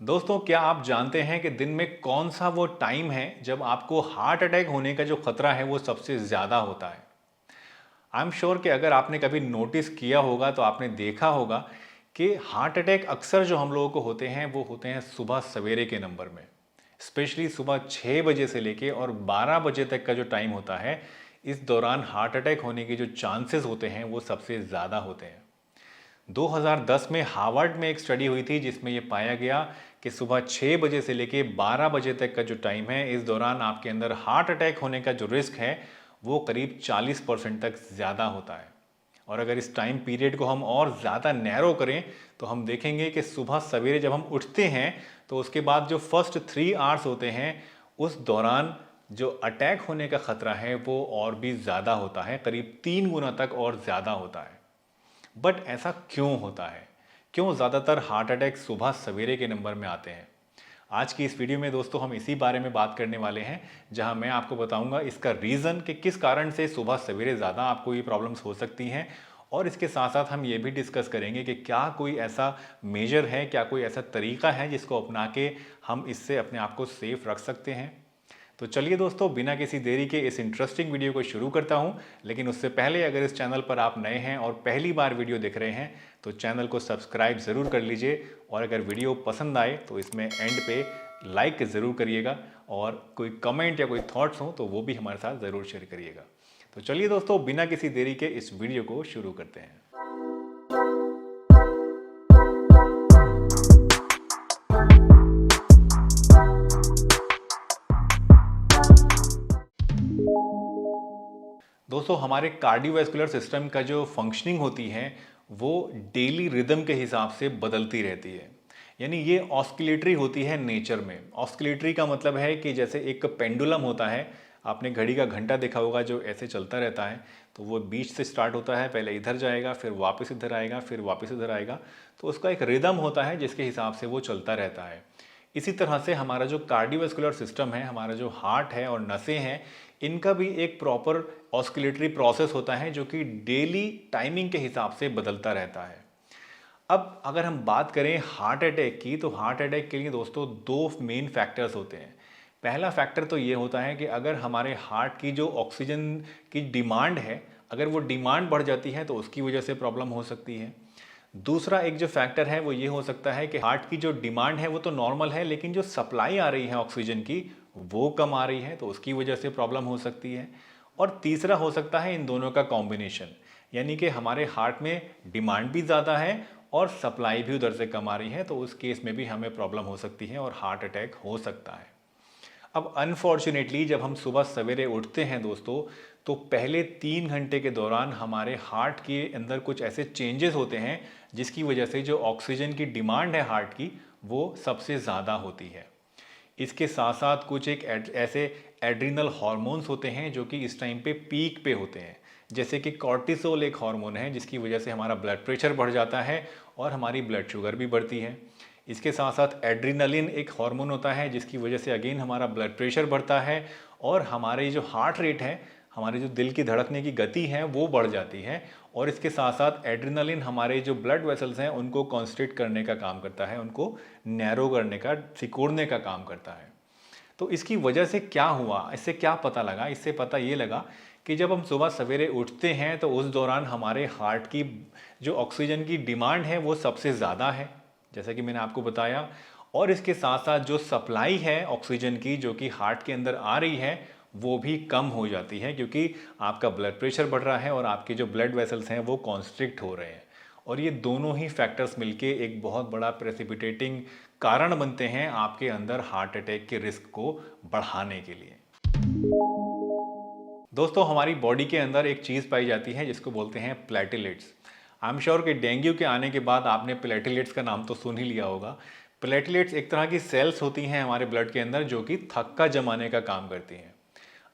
दोस्तों, क्या आप जानते हैं कि दिन में कौन सा वो टाइम है जब आपको हार्ट अटैक होने का जो खतरा है वो सबसे ज़्यादा होता है। आई एम श्योर कि अगर आपने कभी नोटिस किया होगा तो आपने देखा होगा कि हार्ट अटैक अक्सर जो हम लोगों को होते हैं वो होते हैं सुबह सवेरे के नंबर में। स्पेशली सुबह 6 बजे से लेके और 12 बजे तक का जो टाइम होता है, इस दौरान हार्ट अटैक होने के जो चांसेस होते हैं वो सबसे ज़्यादा होते हैं। 2010 में हार्वर्ड में एक स्टडी हुई थी जिसमें यह पाया गया कि सुबह 6 बजे से लेके 12 बजे तक का जो टाइम है, इस दौरान आपके अंदर हार्ट अटैक होने का जो रिस्क है वो करीब 40% तक ज़्यादा होता है। और अगर इस टाइम पीरियड को हम और ज़्यादा नैरो करें तो हम देखेंगे कि सुबह सवेरे जब हम उठते हैं तो उसके बाद जो फर्स्ट 3 आवर्स होते हैं, उस दौरान जो अटैक होने का ख़तरा है वो और भी ज़्यादा होता है, करीब 3 गुना तक और ज़्यादा होता है। बट ऐसा क्यों होता है? क्यों ज़्यादातर हार्ट अटैक सुबह सवेरे के नंबर में आते हैं? आज की इस वीडियो में दोस्तों हम इसी बारे में बात करने वाले हैं, जहां मैं आपको बताऊंगा इसका रीज़न कि किस कारण से सुबह सवेरे ज़्यादा आपको ये प्रॉब्लम्स हो सकती हैं। और इसके साथ साथ हम ये भी डिस्कस करेंगे कि क्या कोई ऐसा मेजर है, क्या कोई ऐसा तरीका है जिसको अपना के हम इससे अपने आप को सेफ रख सकते हैं। तो चलिए दोस्तों, बिना किसी देरी के इस इंटरेस्टिंग वीडियो को शुरू करता हूं। लेकिन उससे पहले अगर इस चैनल पर आप नए हैं और पहली बार वीडियो देख रहे हैं तो चैनल को सब्सक्राइब ज़रूर कर लीजिए। और अगर वीडियो पसंद आए तो इसमें एंड पे लाइक ज़रूर करिएगा, और कोई कमेंट या कोई थॉट्स हो तो वो भी हमारे साथ ज़रूर शेयर करिएगा। तो चलिए दोस्तों, बिना किसी देरी के इस वीडियो को शुरू करते हैं। दोस्तों, हमारे कार्डियोवैस्कुलर सिस्टम का जो फंक्शनिंग होती है वो डेली रिदम के हिसाब से बदलती रहती है। यानी ये ऑस्किलेटरी होती है नेचर में। ऑस्किलेटरी का मतलब है कि जैसे एक पेंडुलम होता है, आपने घड़ी का घंटा देखा होगा जो ऐसे चलता रहता है, तो वो बीच से स्टार्ट होता है, पहले इधर जाएगा, फिर वापस इधर आएगा, फिर वापस इधर आएगा। तो उसका एक रिदम होता है जिसके हिसाब से वो चलता रहता है। इसी तरह से हमारा जो कार्डियोवैस्कुलर सिस्टम है, हमारा जो हार्ट है और नसें हैं, इनका भी एक प्रॉपर ऑस्किलेटरी प्रोसेस होता है जो कि डेली टाइमिंग के हिसाब से बदलता रहता है। अब अगर हम बात करें हार्ट अटैक की, तो हार्ट अटैक के लिए दोस्तों दो मेन फैक्टर्स होते हैं। पहला फैक्टर तो ये होता है कि अगर हमारे हार्ट की जो ऑक्सीजन की डिमांड है, अगर वो डिमांड बढ़ जाती है तो उसकी वजह से प्रॉब्लम हो सकती है। दूसरा एक जो फैक्टर है वो ये हो सकता है कि हार्ट की जो डिमांड है वो तो नॉर्मल है, लेकिन जो सप्लाई आ रही है ऑक्सीजन की वो कम आ रही है, तो उसकी वजह से प्रॉब्लम हो सकती है। और तीसरा हो सकता है इन दोनों का कॉम्बिनेशन, यानी कि हमारे हार्ट में डिमांड भी ज़्यादा है और सप्लाई भी उधर से कम आ रही है, तो उस केस में भी हमें प्रॉब्लम हो सकती है और हार्ट अटैक हो सकता है। अब अनफॉर्चुनेटली जब हम सुबह सवेरे उठते हैं दोस्तों, तो पहले 3 घंटे के दौरान हमारे हार्ट के अंदर कुछ ऐसे चेंजेस होते हैं जिसकी वजह से जो ऑक्सीजन की डिमांड है हार्ट की वो सबसे ज़्यादा होती है। इसके साथ साथ कुछ एक ऐसे एड्रिनल हार्मोन्स होते हैं जो कि इस टाइम पे पीक पे होते हैं। जैसे कि कॉर्टिसोल एक हार्मोन है जिसकी वजह से हमारा ब्लड प्रेशर बढ़ जाता है और हमारी ब्लड शुगर भी बढ़ती है। इसके साथ साथ एड्रिनलिन एक हार्मोन होता है जिसकी वजह से अगेन हमारा ब्लड प्रेशर बढ़ता है और हमारे जो हार्ट रेट है, हमारे जो दिल की धड़कने की गति है वो बढ़ जाती है। और इसके साथ साथ एड्रिनलिन हमारे जो ब्लड वेसल्स हैं उनको कॉन्स्ट्रिक्ट करने का काम करता है, उनको नैरो करने का, सिकोड़ने का काम करता है। तो इसकी वजह से क्या हुआ, इससे क्या पता लगा? इससे पता ये लगा कि जब हम सुबह सवेरे उठते हैं तो उस दौरान हमारे हार्ट की जो ऑक्सीजन की डिमांड है वो सबसे ज़्यादा है, जैसा कि मैंने आपको बताया। और इसके साथ साथ जो सप्लाई है ऑक्सीजन की जो कि हार्ट के अंदर आ रही है वो भी कम हो जाती है, क्योंकि आपका ब्लड प्रेशर बढ़ रहा है और आपके जो ब्लड वेसल्स हैं वो कॉन्स्ट्रिक्ट हो रहे हैं। और ये दोनों ही फैक्टर्स मिलके एक बहुत बड़ा प्रेसिपिटेटिंग कारण बनते हैं आपके अंदर हार्ट अटैक के रिस्क को बढ़ाने के लिए। दोस्तों, हमारी बॉडी के अंदर एक चीज़ पाई जाती है जिसको बोलते हैं प्लेटिलेट्स। आई एम श्योर कि डेंगू के आने के बाद आपने प्लेटिलेट्स का नाम तो सुन ही लिया होगा। प्लेटिलेट्स एक तरह की सेल्स होती हैं हमारे ब्लड के अंदर जो कि थक्का जमाने का काम करती हैं।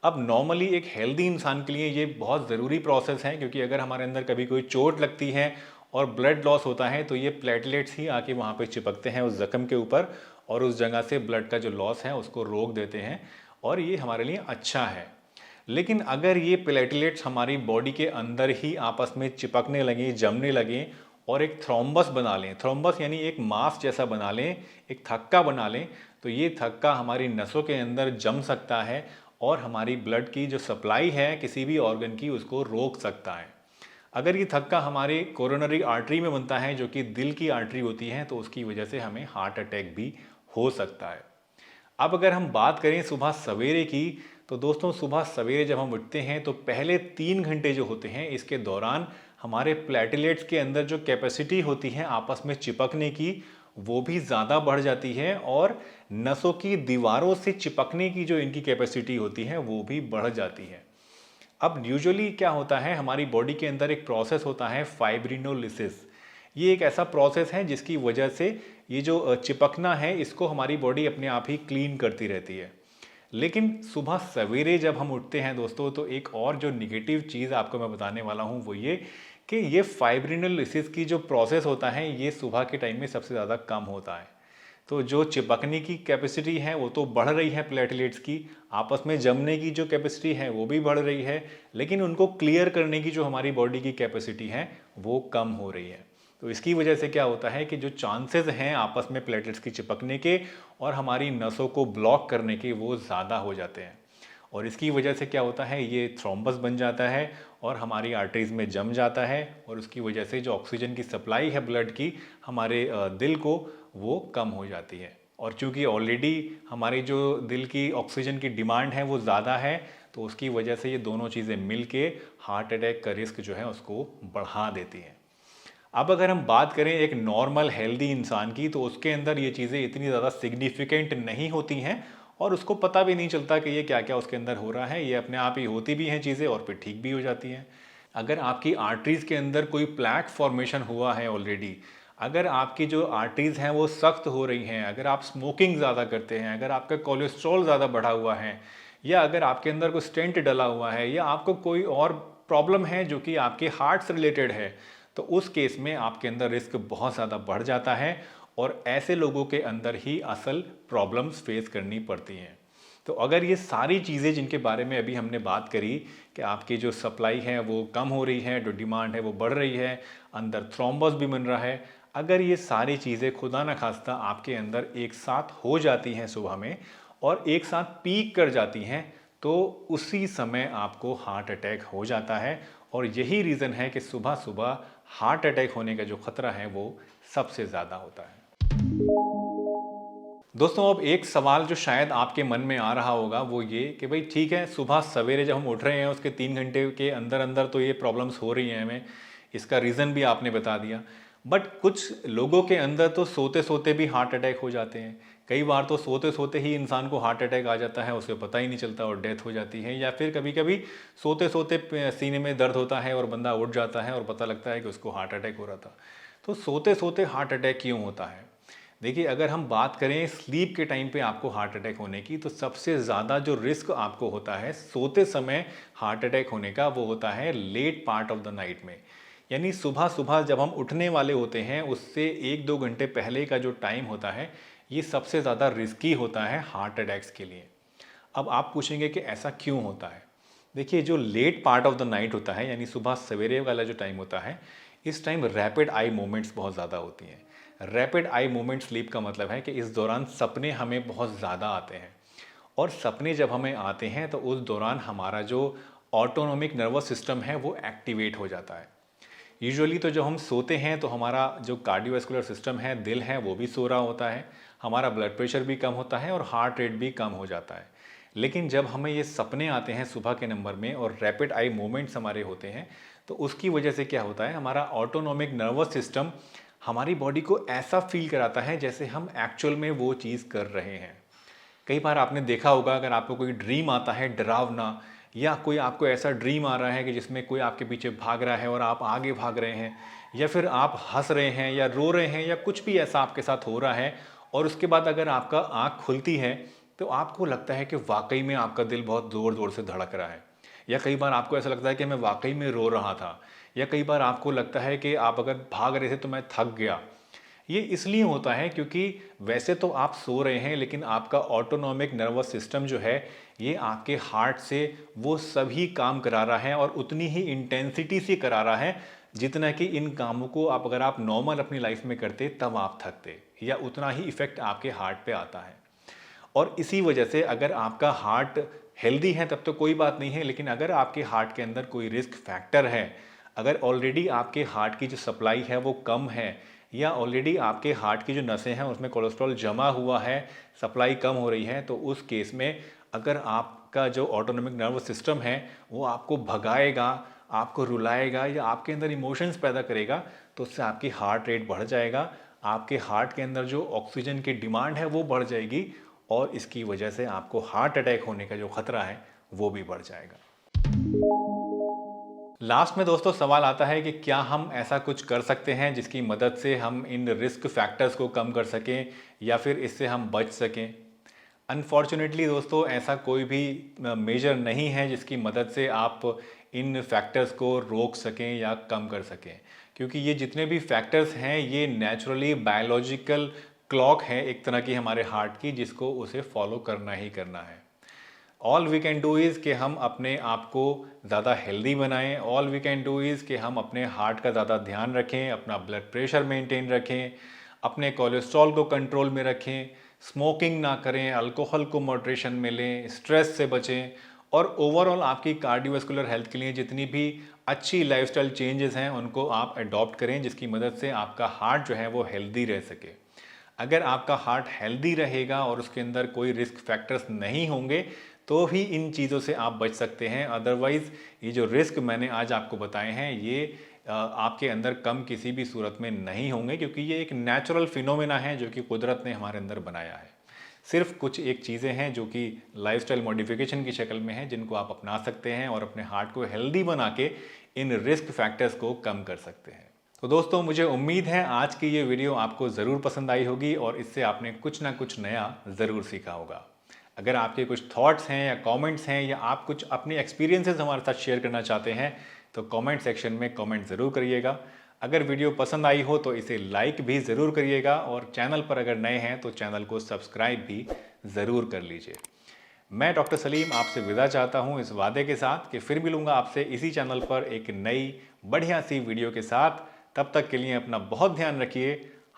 अब नॉर्मली एक हेल्दी इंसान के लिए ये बहुत ज़रूरी प्रोसेस है, क्योंकि अगर हमारे अंदर कभी कोई चोट लगती है और ब्लड लॉस होता है तो ये प्लेटलेट्स ही आके वहाँ पे चिपकते हैं उस जख्म के ऊपर और उस जगह से ब्लड का जो लॉस है उसको रोक देते हैं, और ये हमारे लिए अच्छा है। लेकिन अगर ये प्लेटलेट्स हमारी बॉडी के अंदर ही आपस में चिपकने लगें, जमने लगें और एक थ्रोम्बस बना लें, थ्रोम्बस यानी एक मास जैसा बना लें, एक थक्का बना लें, तो ये थक्का हमारी नसों के अंदर जम सकता है और हमारी ब्लड की जो सप्लाई है किसी भी ऑर्गन की उसको रोक सकता है। अगर ये थक्का हमारे कोरोनरी आर्टरी में बनता है जो कि दिल की आर्टरी होती है, तो उसकी वजह से हमें हार्ट अटैक भी हो सकता है। अब अगर हम बात करें सुबह सवेरे की, तो दोस्तों सुबह सवेरे जब हम उठते हैं तो पहले 3 घंटे जो होते हैं इसके दौरान हमारे प्लेटलेट्स के अंदर जो कैपेसिटी होती है आपस में चिपकने की, वो भी ज़्यादा बढ़ जाती है और नसों की दीवारों से चिपकने की जो इनकी कैपेसिटी होती है वो भी बढ़ जाती है। अब यूजुअली क्या होता है, हमारी बॉडी के अंदर एक प्रोसेस होता है फाइब्रिनोलिसिस। ये एक ऐसा प्रोसेस है जिसकी वजह से ये जो चिपकना है इसको हमारी बॉडी अपने आप ही क्लीन करती रहती है। लेकिन सुबह सवेरे जब हम उठते हैं दोस्तों, तो एक और जो निगेटिव चीज़ आपको मैं बताने वाला हूँ वो ये कि ये फाइब्रिनोलिसिस की जो प्रोसेस होता है ये सुबह के टाइम में सबसे ज़्यादा कम होता है। तो जो चिपकने की कैपेसिटी है वो तो बढ़ रही है प्लेटलेट्स की, आपस में जमने की जो कैपेसिटी है वो भी बढ़ रही है, लेकिन उनको क्लियर करने की जो हमारी बॉडी की कैपेसिटी है वो कम हो रही है। तो इसकी वजह से क्या होता है कि जो चांसेस हैं आपस में प्लेटलेट्स की चिपकने के और हमारी नसों को ब्लॉक करने के वो ज़्यादा हो जाते हैं। और इसकी वजह से क्या होता है, ये थ्रोम्बस बन जाता है और हमारी आर्टरीज में जम जाता है और उसकी वजह से जो ऑक्सीजन की सप्लाई है ब्लड की हमारे दिल को, वो कम हो जाती है। और चूंकि ऑलरेडी हमारी जो दिल की ऑक्सीजन की डिमांड है वो ज़्यादा है, तो उसकी वजह से ये दोनों चीज़ें मिल के हार्ट अटैक का रिस्क जो है उसको बढ़ा देती हैं। अब अगर हम बात करें एक नॉर्मल हेल्दी इंसान की, तो उसके अंदर ये चीज़ें इतनी ज़्यादा सिग्निफिकेंट नहीं होती हैं और उसको पता भी नहीं चलता कि ये क्या क्या उसके अंदर हो रहा है, ये अपने आप ही होती भी हैं चीज़ें और फिर ठीक भी हो जाती हैं। अगर आपकी आर्टरीज़ के अंदर कोई प्लैक फॉर्मेशन हुआ है ऑलरेडी, अगर आपकी जो आर्टरीज़ हैं वो सख्त हो रही हैं, अगर आप स्मोकिंग ज़्यादा करते हैं, अगर आपका कोलेस्ट्रॉल ज़्यादा बढ़ा हुआ है, या अगर आपके अंदर कोई स्टेंट डला हुआ है, या आपको कोई और प्रॉब्लम है जो कि आपके हार्ट से रिलेटेड है, तो उस केस में आपके अंदर रिस्क बहुत ज़्यादा बढ़ जाता है और ऐसे लोगों के अंदर ही असल प्रॉब्लम्स फेस करनी पड़ती हैं। तो अगर ये सारी चीज़ें जिनके बारे में अभी हमने बात करी कि आपकी जो सप्लाई है वो कम हो रही है, जो डिमांड है वो बढ़ रही है, अंदर थ्रोम्बस भी बन रहा है, अगर ये सारी चीज़ें खुदा न खास्ता आपके अंदर एक साथ हो जाती हैं सुबह में और एक साथ पीक कर जाती हैं, तो उसी समय आपको हार्ट अटैक हो जाता है। और यही रीज़न है कि सुबह सुबह हार्ट अटैक होने का जो खतरा है वो सबसे ज़्यादा होता है। दोस्तों अब एक सवाल जो शायद आपके मन में आ रहा होगा वो ये कि भाई ठीक है, सुबह सवेरे जब हम उठ रहे हैं उसके 3 घंटे के अंदर अंदर तो ये प्रॉब्लम्स हो रही हैं हमें, इसका रीज़न भी आपने बता दिया, बट कुछ लोगों के अंदर तो सोते सोते भी हार्ट अटैक हो जाते हैं। कई बार तो सोते सोते ही इंसान को हार्ट अटैक आ जाता है, उसे पता ही नहीं चलता और डेथ हो जाती है, या फिर कभी कभी सोते सोते सीने में दर्द होता है और बंदा उठ जाता है और पता लगता है कि उसको हार्ट अटैक हो रहा था। तो सोते सोते हार्ट अटैक क्यों होता है? देखिए, अगर हम बात करें स्लीप के टाइम पे आपको हार्ट अटैक होने की, तो सबसे ज़्यादा जो रिस्क आपको होता है सोते समय हार्ट अटैक होने का, वो होता है late part of the night में। यानी सुबह सुबह जब हम उठने वाले होते हैं उससे 1-2 घंटे पहले का जो टाइम होता है, ये सबसे ज़्यादा रिस्की होता है हार्ट अटैक्स के लिए। अब आप पूछेंगे कि ऐसा क्यों होता है? देखिए, जो late part of the night होता है यानी सुबह सवेरे वाला जो टाइम होता है, इस टाइम रैपिड आई मूवमेंट्स बहुत ज़्यादा होती हैं। रैपिड आई मूवमेंट स्लीप का मतलब है कि इस दौरान सपने हमें बहुत ज़्यादा आते हैं और सपने जब हमें आते हैं तो उस दौरान हमारा जो ऑटोनॉमिक नर्वस सिस्टम है वो एक्टिवेट हो जाता है। यूजुअली तो जब हम सोते हैं तो हमारा जो कार्डियोवैस्कुलर सिस्टम है, दिल है, वो भी सो रहा होता है, हमारा ब्लड प्रेशर भी कम होता है और हार्ट रेट भी कम हो जाता है। लेकिन जब हमें ये सपने आते हैं सुबह के नंबर में और रैपिड आई मूवमेंट्स हमारे होते हैं, तो उसकी वजह से क्या होता है, हमारा ऑटोनॉमिक नर्वस सिस्टम हमारी बॉडी को ऐसा फील कराता है जैसे हम एक्चुअल में वो चीज़ कर रहे हैं। कई बार आपने देखा होगा, अगर आपको कोई ड्रीम आता है डरावना, या कोई आपको ऐसा ड्रीम आ रहा है कि जिसमें कोई आपके पीछे भाग रहा है और आप आगे भाग रहे हैं, या फिर आप हंस रहे हैं या रो रहे हैं या कुछ भी ऐसा आपके साथ हो रहा है, और उसके बाद अगर आपका आँख खुलती है तो आपको लगता है कि वाकई में आपका दिल बहुत ज़ोर ज़ोर से धड़क रहा है, या कई बार आपको ऐसा लगता है कि मैं वाकई में रो रहा था, या कई बार आपको लगता है कि आप अगर भाग रहे थे तो मैं थक गया। ये इसलिए होता है क्योंकि वैसे तो आप सो रहे हैं, लेकिन आपका ऑटोनॉमिक नर्वस सिस्टम जो है ये आपके हार्ट से वो सभी काम करा रहा है और उतनी ही इंटेंसिटी से करा रहा है जितना कि इन कामों को आप अगर आप नॉर्मल अपनी लाइफ में करते तब आप थकते, या उतना ही इफ़ेक्ट आपके हार्ट पे आता है। और इसी वजह से अगर आपका हार्ट हेल्दी है तब तो कोई बात नहीं है, लेकिन अगर आपके हार्ट के अंदर कोई रिस्क फैक्टर है, अगर ऑलरेडी आपके हार्ट की जो सप्लाई है वो कम है, या ऑलरेडी आपके हार्ट की जो नसें हैं उसमें कोलेस्ट्रॉल जमा हुआ है, सप्लाई कम हो रही है, तो उस केस में अगर आपका जो ऑटोनॉमिक नर्वस सिस्टम है वो आपको भगाएगा, आपको रुलाएगा या आपके अंदर इमोशंस पैदा करेगा, तो उससे आपकी हार्ट रेट बढ़ जाएगा, आपके हार्ट के अंदर जो ऑक्सीजन की डिमांड है वो बढ़ जाएगी, और इसकी वजह से आपको हार्ट अटैक होने का जो खतरा है वो भी बढ़ जाएगा। लास्ट में दोस्तों सवाल आता है कि क्या हम ऐसा कुछ कर सकते हैं जिसकी मदद से हम इन रिस्क फैक्टर्स को कम कर सकें या फिर इससे हम बच सकें। अनफॉर्चुनेटली दोस्तों ऐसा कोई भी मेजर नहीं है जिसकी मदद से आप इन फैक्टर्स को रोक सकें या कम कर सकें, क्योंकि ये जितने भी फैक्टर्स हैं ये नेचुरली बायोलॉजिकल क्लॉक है एक तरह की हमारे हार्ट की, जिसको उसे फॉलो करना ही करना है। All we can do is कि हम अपने आप को ज़्यादा हेल्दी बनाएं, all we can do is कि हम अपने हार्ट का ज़्यादा ध्यान रखें, अपना ब्लड प्रेशर मेंटेन रखें, अपने कोलेस्ट्रॉल को कंट्रोल में रखें, स्मोकिंग ना करें, अल्कोहल को मॉडरेशन में लें, स्ट्रेस से बचें, और ओवरऑल आपकी कार्डियोवैस्कुलर हेल्थ के लिए जितनी भी अच्छी लाइफस्टाइल चेंजेस हैं उनको आप अडॉप्ट करें, जिसकी मदद से आपका हार्ट जो है वो हेल्दी रह सके। अगर आपका हार्ट हेल्दी रहेगा और उसके अंदर कोई रिस्क फैक्टर्स नहीं होंगे तो ही इन चीज़ों से आप बच सकते हैं। अदरवाइज़ ये जो रिस्क मैंने आज आपको बताए हैं ये आपके अंदर कम किसी भी सूरत में नहीं होंगे, क्योंकि ये एक नेचुरल फिनोमेना है जो कि कुदरत ने हमारे अंदर बनाया है। सिर्फ कुछ एक चीज़ें हैं जो कि लाइफस्टाइल मॉडिफिकेशन की शक्ल में हैं, जिनको आप अपना सकते हैं और अपने हार्ट को हेल्दी बना के इन रिस्क फैक्टर्स को कम कर सकते हैं। तो दोस्तों मुझे उम्मीद है आज की ये वीडियो आपको ज़रूर पसंद आई होगी और इससे आपने कुछ ना कुछ नया ज़रूर सीखा होगा। अगर आपके कुछ थॉट्स हैं या कमेंट्स हैं या आप कुछ अपने एक्सपीरियंसेस हमारे साथ शेयर करना चाहते हैं तो कमेंट सेक्शन में कमेंट ज़रूर करिएगा। अगर वीडियो पसंद आई हो तो इसे लाइक भी ज़रूर करिएगा, और चैनल पर अगर नए हैं तो चैनल को सब्सक्राइब भी ज़रूर कर लीजिए। मैं डॉक्टर सलीम आपसे विदा चाहता हूँ इस वादे के साथ कि फिर मिलूँगा आपसे इसी चैनल पर एक नई बढ़िया सी वीडियो के साथ। तब तक के लिए अपना बहुत ध्यान रखिए,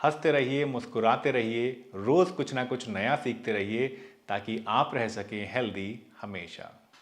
हंसते रहिए, मुस्कुराते रहिए, रोज़ कुछ ना कुछ नया सीखते रहिए ताकि आप रह सकें हेल्दी हमेशा।